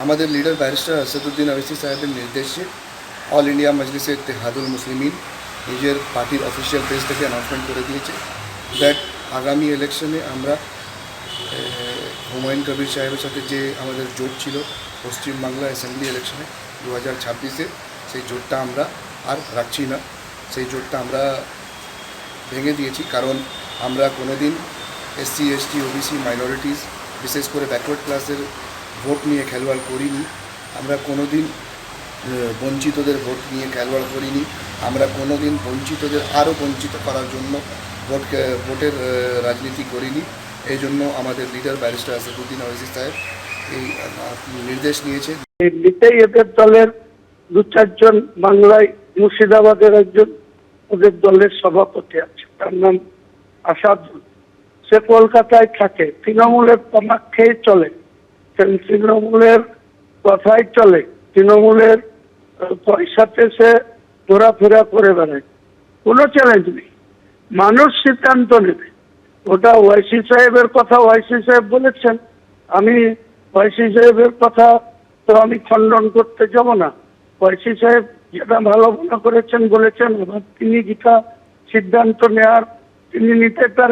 আমাদের leader barrister Asaduddin ওয়াইসি সাহেবের নির্দেশে অল ইন্ডিয়া মজলিসে ইত্তেহাদুল মুসলিমিন নিজের পার্টির অফিসিয়াল পেজ থেকে অ্যানাউন্সমেন্ট করে দিয়েছে দ্যাট আগামী ইলেকশনে আমরা হুমায়ুন কবির সাহেবের সাথে যে আমাদের জোট ছিল পশ্চিমবাংলা অ্যাসেম্বলি ইলেকশনে 2026-এ, সেই জোটটা আমরা আর রাখছি না। সেই জোটটা আমরা ভেঙে দিয়েছি, কারণ আমরা কোনো দিন এসসি এসটি ওবিসি মাইনরিটিস বিশেষ করে ব্যাকওয়ার্ড ক্লাসের ভোট নিয়ে খেলোয়াড় করিনি। আমরা কোনো দিন বঞ্চিতদের ভোট নিয়ে খেলোয়াড় করিনি। আমরা কোনো দিন বঞ্চিতদের আরও বঞ্চিত করার জন্য ভোটের রাজনীতি করিনি। এই জন্য আমাদের লিডার ব্যারিস্টার আসাদুদ্দিন ওয়াইসি সাহেব এই নির্দেশ নিয়েছে। এমনিতেই এদের দলের 2-4 জন বাংলায় মুর্শিদাবাদের একজন ওদের দলের সভাপতি আছে, তার নাম আসাদুল। সে কলকাতায় থাকে, তৃণমূলের তামাক খেয়ে চলে, তৃণমূলের কথাই চলে, তৃণমূলের পয়সাতে সে ঘোরাফেরা করে বেড়ায়। কোনো চ্যালেঞ্জ নেই, মানুষ সিদ্ধান্ত নেবে। ওটা ওয়াইসি সাহেবের কথা ওয়াইসি সাহেব বলেছেন, আমি ওয়াইসি সাহেবের কথা তো আমি খণ্ডন করতে যাব না। ওয়াইসি সাহেব যেটা ভালো মনে করেছেন বলেছেন, এবার তিনি যেটা সিদ্ধান্ত নেওয়ার তিনি নিতে পারেন।